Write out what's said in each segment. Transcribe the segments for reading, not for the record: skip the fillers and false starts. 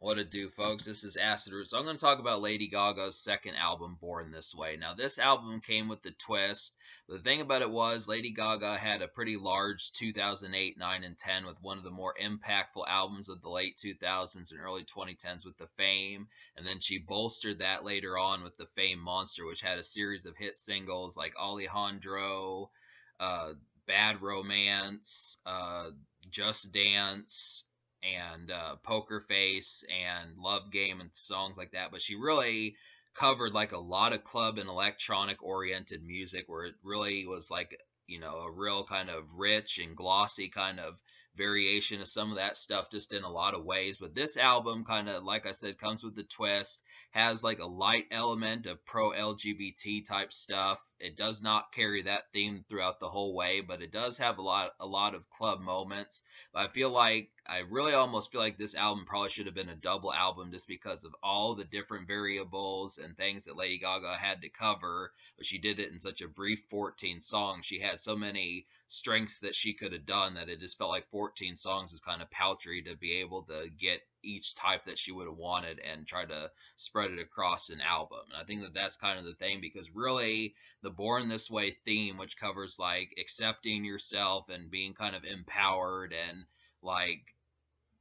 What it do, folks? This is Acid Root. So I'm going to talk about Lady Gaga's second album, Born This Way. Now, this album came with the twist. The thing about it was Lady Gaga had a pretty large 2008, 9, and 10 with one of the more impactful albums of the late 2000s and early 2010s with The Fame. And then she bolstered that later on with The Fame Monster, which had a series of hit singles like Alejandro, uh, Bad Romance, Just Dance, and Poker Face and Love Game and songs like that. But she really covered like a lot of club and electronic oriented music where it really was like, a real kind of rich and glossy kind of variation of some of that stuff just in a lot of ways. But this album kind of, like I said, comes with the twist, has like a light element of pro LGBT type stuff. It does not carry that theme throughout the whole way, but it does have a lot of club moments. But I really almost feel like this album probably should have been a double album just because of all the different variables and things that Lady Gaga had to cover. But she did it in such a brief 14 songs. She had so many strengths that she could have done that it just felt like 14 songs was kind of paltry to be able to get each type that she would have wanted and try to spread it across an album. And I think that that's kind of the thing because really the Born This Way theme, which covers like accepting yourself and being kind of empowered and like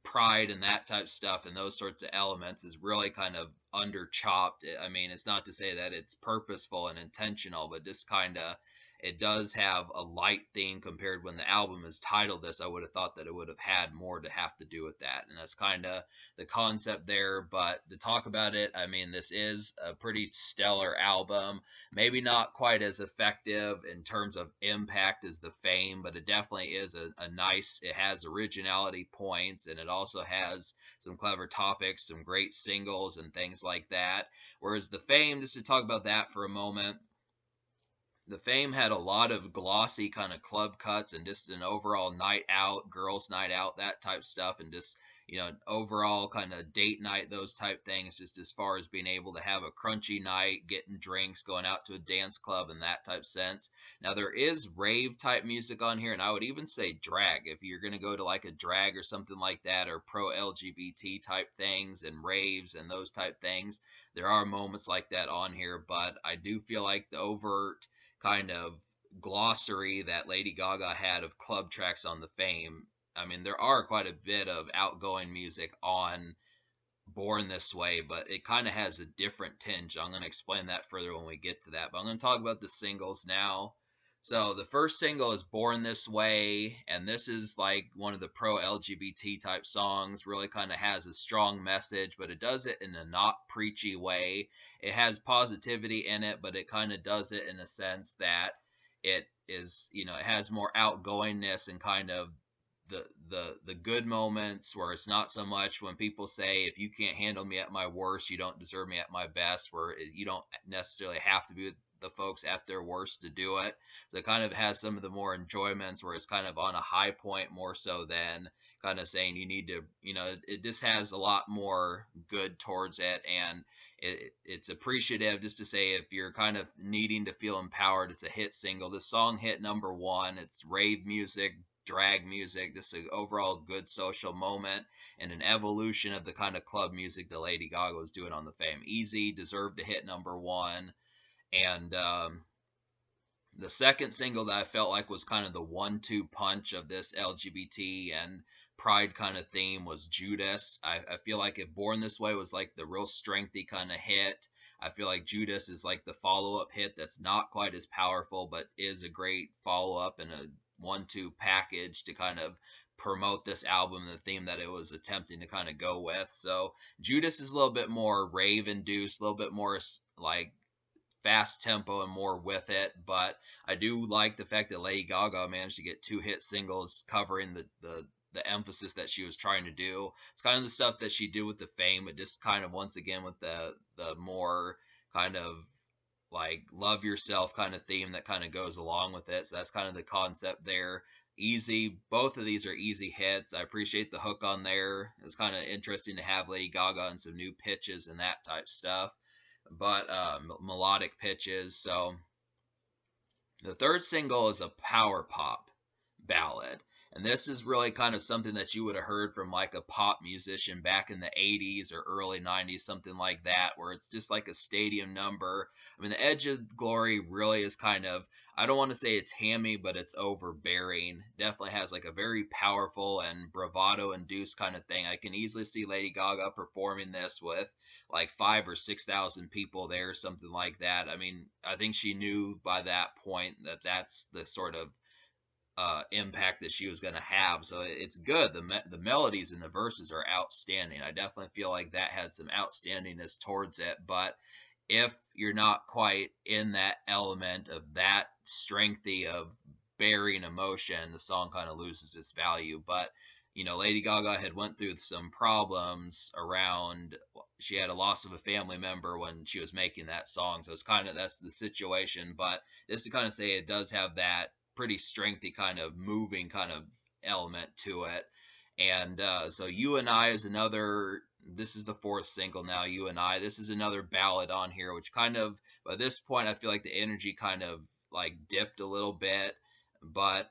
pride and that type of stuff and those sorts of elements is really kind of under chopped. I mean, it's not to say that it's purposeful and intentional, but just kind of it does have a light theme compared when the album is titled this. I would have thought that it would have had more to have to do with that. And that's kind of the concept there. But to talk about it, I mean, this is a pretty stellar album. Maybe not quite as effective in terms of impact as the Fame, but it definitely is a nice, it has originality points and it also has some clever topics, some great singles and things like that. Whereas the Fame, just to talk about that for a moment, the Fame had a lot of glossy kind of club cuts and just an overall night out, girls' night out, that type stuff, and just overall kind of date night, those type things. Just as far as being able to have a crunchy night, getting drinks, going out to a dance club, and that type sense. Now there is rave type music on here, and I would even say drag if you're gonna go to like a drag or something like that, or pro LGBT type things and raves and those type things. There are moments like that on here, but I do feel like the overt kind of glossary that Lady Gaga had of club tracks on the Fame. I mean, there are quite a bit of outgoing music on Born This Way, but it kind of has a different tinge. I'm going to explain that further when we get to that. But I'm going to talk about the singles now. So the first single is Born This Way, and this is like one of the pro LGBT type songs, really kind of has a strong message, but it does it in a not preachy way. It has positivity in it, but it kind of does it in a sense that it is, it has more outgoingness and kind of the good moments where it's not so much when people say if you can't handle me at my worst you don't deserve me at my best, where you don't necessarily have to be with the folks at their worst to do it. So it kind of has some of the more enjoyments where it's kind of on a high point more so than kind of saying you need to, it just has a lot more good towards it. And it's appreciative just to say if you're kind of needing to feel empowered, it's a hit single. The song hit #1. It's rave music, drag music, just an overall good social moment and an evolution of the kind of club music that Lady Gaga was doing on the Fame. Easy, deserved to hit #1. And the second single that I felt like was kind of the 1-2 punch of this LGBT and pride kind of theme was Judas. I feel like if Born This Way was like the real strengthy kind of hit, I feel like Judas is like the follow-up hit that's not quite as powerful, but is a great follow-up and a 1-2 package to kind of promote this album, the theme that it was attempting to kind of go with. So Judas is a little bit more rave induced, a little bit more like fast tempo and more with it. But I do like the fact that Lady Gaga managed to get 2 hit singles covering the emphasis that she was trying to do. It's kind of the stuff that she did with the Fame, but just kind of once again with the more kind of like love yourself kind of theme that kind of goes along with it. So that's kind of the concept there. Easy, both of these are easy hits. I appreciate the hook on there. It's kind of interesting to have Lady Gaga and some new pitches and that type stuff, but melodic pitches. So the third single is a power pop ballad. And this is really kind of something that you would have heard from like a pop musician back in the 80s or early 90s, something like that, where it's just like a stadium number. I mean, The Edge of Glory really is kind of, I don't want to say it's hammy, but it's overbearing. Definitely has like a very powerful and bravado induced kind of thing. I can easily see Lady Gaga performing this with like 5 or 6 thousand people there, something like that. I mean, I think she knew by that point that that's the sort of impact that she was going to have. So it's good. The melodies and the verses are outstanding. I definitely feel like that had some outstandingness towards it. But if you're not quite in that element of that strengthy of bearing emotion, the song kind of loses its value. But Lady Gaga had went through some problems around. She had a loss of a family member when she was making that song, so it's kind of that's the situation. But just to kind of say, it does have that pretty strengthy kind of moving kind of element to it. And so You and I is another. This is the fourth single now. You and I. This is another ballad on here, which kind of by this point I feel like the energy kind of like dipped a little bit, but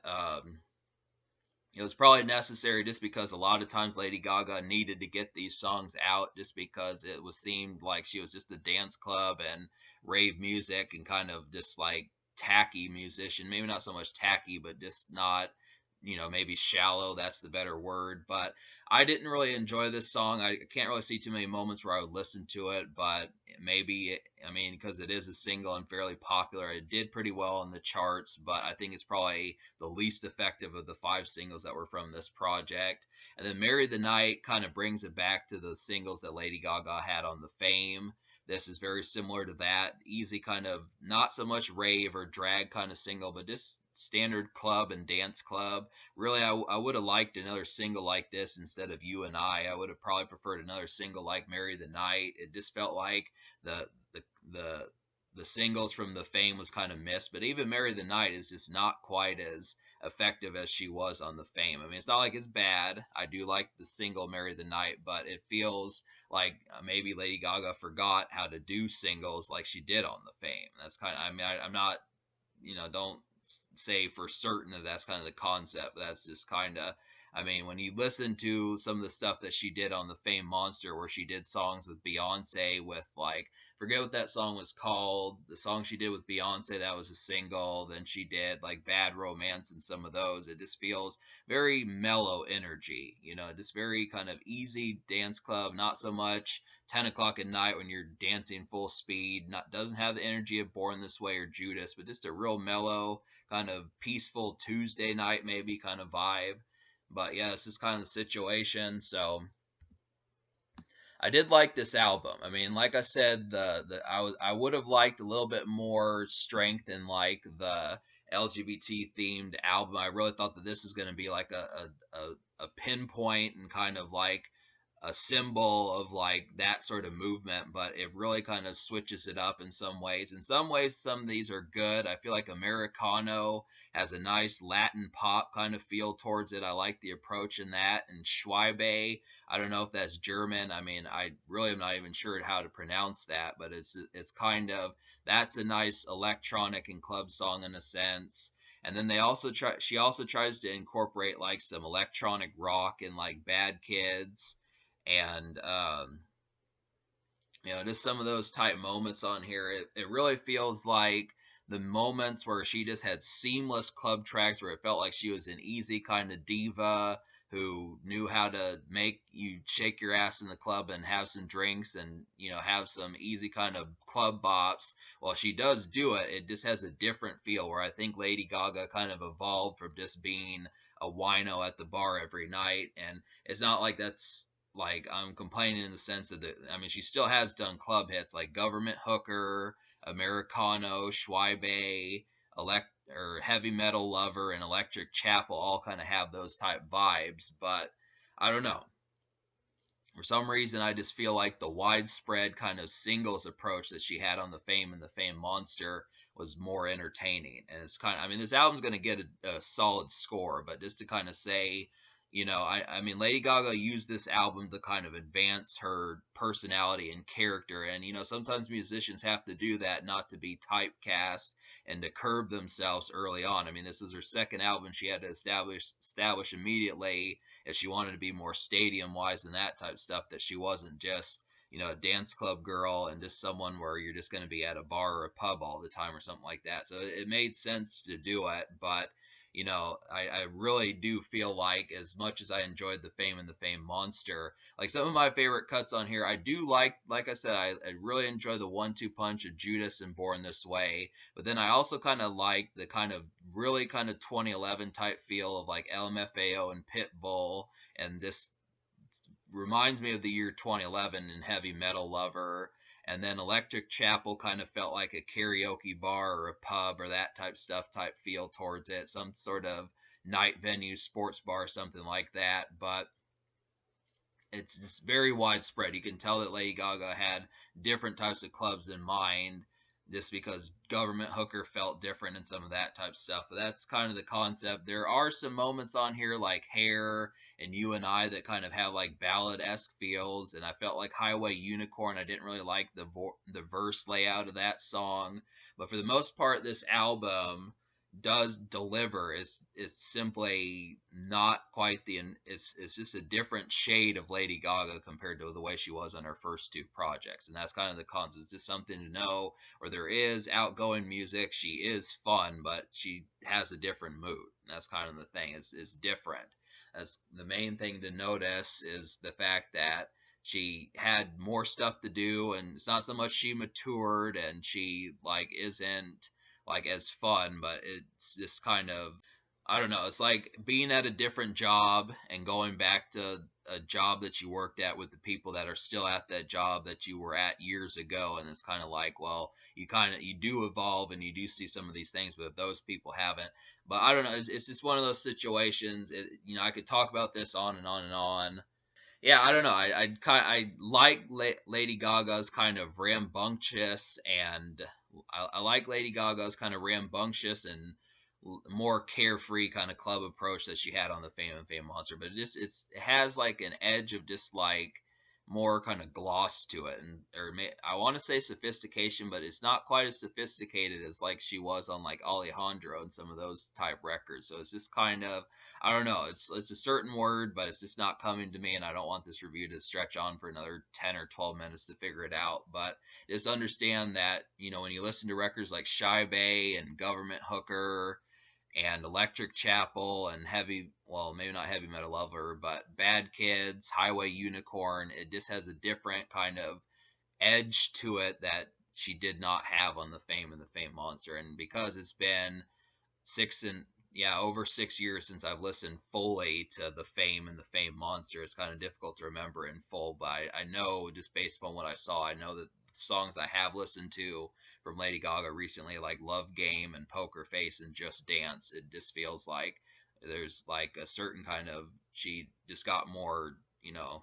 it was probably necessary just because a lot of times Lady Gaga needed to get these songs out just because it was seemed like she was just a dance club and rave music and kind of just like tacky musician. Maybe not so much tacky, but just not, maybe shallow. That's the better word. But I didn't really enjoy this song. I can't really see too many moments where I would listen to it, but maybe, I mean, because it is a single and fairly popular, it did pretty well in the charts, but I think it's probably the least effective of the 5 singles that were from this project. And then Marry the Night kind of brings it back to the singles that Lady Gaga had on the Fame. This is very similar to that. Easy kind of, not so much rave or drag kind of single, but just standard club and dance club. Really, I would have liked another single like this instead of You and I would have probably preferred another single like Marry the Night. It just felt like the the the the singles from the Fame was kind of missed, but even Marry the Night is just not quite as effective as she was on the Fame. I mean, it's not like it's bad. I do like the single Marry the Night, but it feels like maybe Lady Gaga forgot how to do singles like she did on the Fame. That's kind of, I mean, I'm not, don't say for certain that that's kind of the concept. That's just kind of, I mean, when you listen to some of the stuff that she did on the Fame Monster, where she did songs with Beyonce, with like, forget what that song was called. The song she did with Beyonce, that was a single. Then she did like Bad Romance and some of those. It just feels very mellow energy, just very kind of easy dance club, not so much 10 o'clock at night when you're dancing full speed. Not doesn't have the energy of Born This Way or Judas, but just a real mellow kind of peaceful Tuesday night maybe kind of vibe. But yeah, this is kind of the situation. So I did like this album. I mean, like I said, I would have liked a little bit more strength in like the LGBT themed album. I really thought that this is going to be like a pinpoint and kind of like a symbol of like that sort of movement, but it really kind of switches it up in some ways. In some ways, some of these are good. I feel like Americano has a nice Latin pop kind of feel towards it. I like the approach in that. And Schweibe, I don't know if that's German. I mean, I really am not even sure how to pronounce that, but it's kind of, that's a nice electronic and club song in a sense. And then she also tries to incorporate like some electronic rock and like Bad Kids and just some of those type moments on here. It really feels like the moments where she just had seamless club tracks where it felt like she was an easy kind of diva who knew how to make you shake your ass in the club and have some drinks and have some easy kind of club bops. Well, she does do it, it just has a different feel, where I think Lady Gaga kind of evolved from just being a wino at the bar every night. And it's not like that's like I'm complaining in the sense that I mean, she still has done club hits like Government Hooker, Americano, Schweibe, elect or Heavy Metal Lover, and Electric Chapel all kind of have those type vibes. But I don't know, for some reason I just feel like the widespread kind of singles approach that she had on the Fame and the Fame Monster was more entertaining. And it's kind of, I mean, this album's going to get a solid score, but just to kind of say, I mean, Lady Gaga used this album to kind of advance her personality and character. And, sometimes musicians have to do that not to be typecast and to curb themselves early on. I mean, this was her second album. She had to establish immediately if she wanted to be more stadium wise and that type of stuff, that she wasn't just, a dance club girl and just someone where you're just going to be at a bar or a pub all the time or something like that. So it made sense to do it. But I really do feel like, as much as I enjoyed the Fame and the Fame Monster, like some of my favorite cuts on here, I do like I said, I really enjoy the 1-2 punch of Judas and Born This Way. But then I also kind of like the kind of really kind of 2011 type feel of like LMFAO and Pitbull. And this reminds me of the year 2011 in Heavy Metal Lover. And then Electric Chapel kind of felt like a karaoke bar or a pub or that type stuff type feel towards it, some sort of night venue, sports bar, something like that. But it's just very widespread. You can tell that Lady Gaga had different types of clubs in mind, just because Government Hooker felt different and some of that type of stuff. But that's kind of the concept. There are some moments on here like Hair and You and I that kind of have like ballad-esque feels, and I felt like Highway Unicorn. I didn't really like the verse layout of that song, but for the most part, this album does deliver. It's simply not quite it's just a different shade of Lady Gaga compared to the way she was on her first two projects. And that's kind of the concept. It's just something to know, where there is outgoing music, she is fun, but she has a different mood. And that's kind of the thing. It's different. That's the main thing to notice, is the fact that she had more stuff to do, and it's not so much she matured and she like isn't like as fun, but it's just kind of, I don't know, it's like being at a different job and going back to a job that you worked at with the people that are still at that job that you were at years ago. And it's kind of like, well, you do evolve and you do see some of these things, but if those people haven't. But I don't know, it's just one of those situations. I could talk about this on and on and on. Yeah, I don't know. I like Lady Gaga's kind of rambunctious, and I like Lady Gaga's kind of rambunctious and more carefree kind of club approach that she had on the Fame and Fame Monster. But it has like an edge of just like more kind of gloss to it, and I want to say sophistication, but it's not quite as sophisticated as like she was on like Alejandro and some of those type records. So it's just kind of, I don't know, it's a certain word, but it's just not coming to me, and I don't want this review to stretch on for another 10 or 12 minutes to figure it out. But just understand that, when you listen to records like Shy Bay and Government Hooker and Electric Chapel and well, maybe not Heavy Metal Lover, but Bad Kids, Highway Unicorn, it just has a different kind of edge to it that she did not have on the Fame and the Fame Monster. And because it's been over 6 years since I've listened fully to the Fame and the Fame Monster, it's kind of difficult to remember in full. But I know, just based on what I saw, I know that songs I have listened to from Lady Gaga recently, like Love Game and Poker Face and Just Dance, it just feels like there's like a certain kind of, she just got more, you know,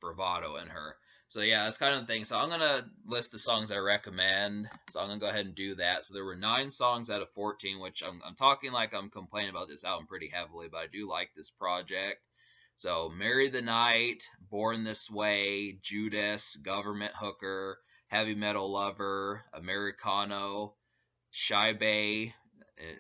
bravado in her. So yeah, that's kind of the thing. So I'm gonna list the songs I recommend. So I'm gonna go ahead and do that. So there were 9 songs out of 14, which I'm talking like I'm complaining about this album pretty heavily, but I do like this project. So Marry the Night, Born This Way, Judas, Government Hooker, Heavy Metal Lover, Americano, Shy Bay,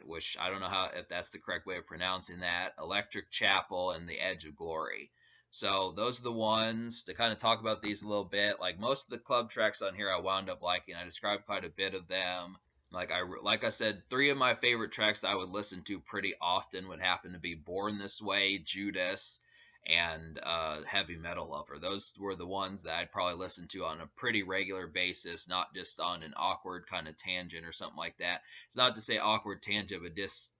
which I don't know if that's the correct way of pronouncing that, Electric Chapel, and The Edge of Glory. So those are the ones to kind of talk about these a little bit. Like most of the club tracks on here, I wound up liking. I described quite a bit of them. Like I said, 3 of my favorite tracks that I would listen to pretty often would happen to be Born This Way, Judas, and Heavy Metal Lover. Those were the ones that I'd probably listen to on a pretty regular basis, not just on an awkward kind of tangent or something like that. It's not to say awkward tangent, but just,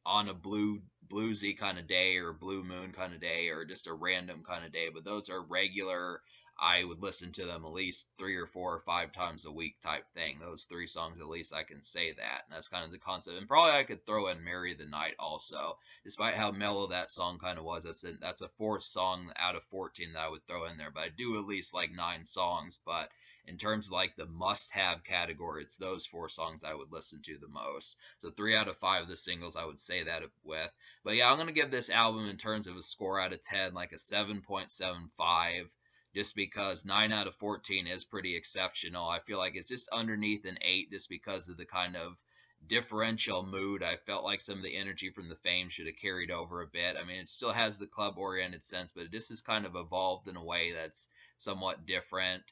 on a bluesy kind of day or blue moon kind of day or just a random kind of day. But those are regular. I would listen to them at least 3 or 4 or 5 times a week type thing. Those 3 songs, at least I can say that. And that's kind of the concept. And probably I could throw in Marry the Night also, despite how mellow that song kind of was. That's a 4th song out of 14 that I would throw in there. But I do at least like 9 songs. But in terms of like the must-have category, it's those four songs I would listen to the most. So 3 out of 5 of the singles I would say that with. But yeah, I'm gonna give this album in terms of a score out of 10 like a 7.75, just because 9 out of 14 is pretty exceptional. I feel like it's just underneath an 8 just because of the kind of differential mood. I felt like some of the energy from the Fame should have carried over a bit. I mean, it still has the club oriented sense, but this is kind of evolved in a way that's somewhat different.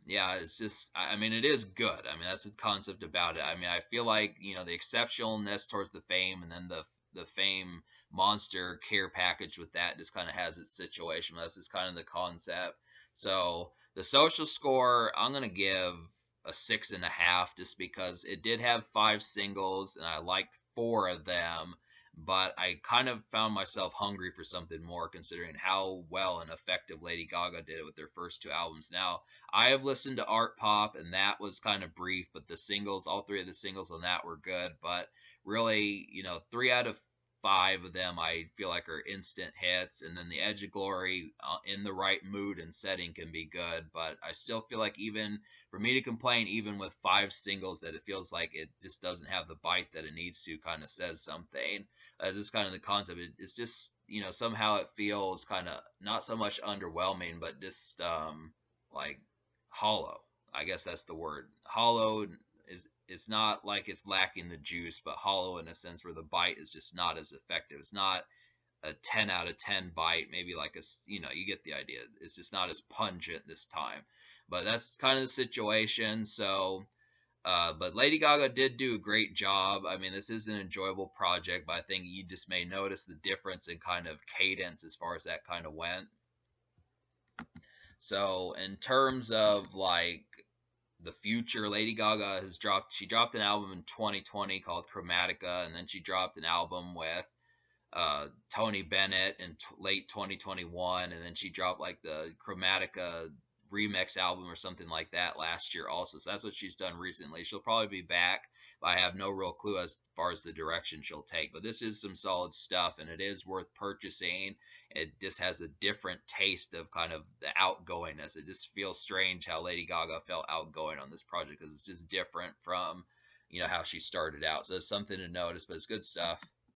Yeah, it's just, I mean, it is good. I mean, that's the concept about it. I mean, I feel like, the exceptionalness towards the Fame, and then the Fame monster care package with that just kind of has its situation. That's just kind of the concept. So the social score, I'm gonna give a 6.5, just because it did have 5 singles and I liked 4 of them, but I kind of found myself hungry for something more, considering how well and effective Lady Gaga did it with their first 2 albums. Now, I have listened to Art Pop, and that was kind of brief, but the singles, all 3 of the singles on that were good. But really, 3 out of 5 of them I feel like are instant hits, and then the Edge of Glory, in the right mood and setting, can be good. But I still feel like, even for me to complain, even with 5 singles, that it feels like it just doesn't have the bite that it needs to, kind of says something. That's just kind of the concept. It's just, somehow it feels kind of not so much underwhelming, but just like hollow. I guess that's the word. Hollow is, it's not like it's lacking the juice, but hollow in a sense where the bite is just not as effective. It's not a 10 out of 10 bite, maybe like you get the idea. It's just not as pungent this time. But that's kind of the situation. So, but Lady Gaga did do a great job. I mean, this is an enjoyable project, but I think you just may notice the difference in kind of cadence as far as that kind of went. So, in terms of like the future, Lady Gaga she dropped an album in 2020 called Chromatica, and then she dropped an album with Tony Bennett in late 2021, and then she dropped like the Chromatica remix album or something like that last year also. So that's what she's done recently. She'll probably be back, but I have no real clue as far as the direction she'll take. But this is some solid stuff, and it is worth purchasing. It just has a different taste of kind of the outgoingness. It just feels strange how Lady Gaga felt outgoing on this project, because it's just different from how she started out. So it's something to notice, but it's good stuff.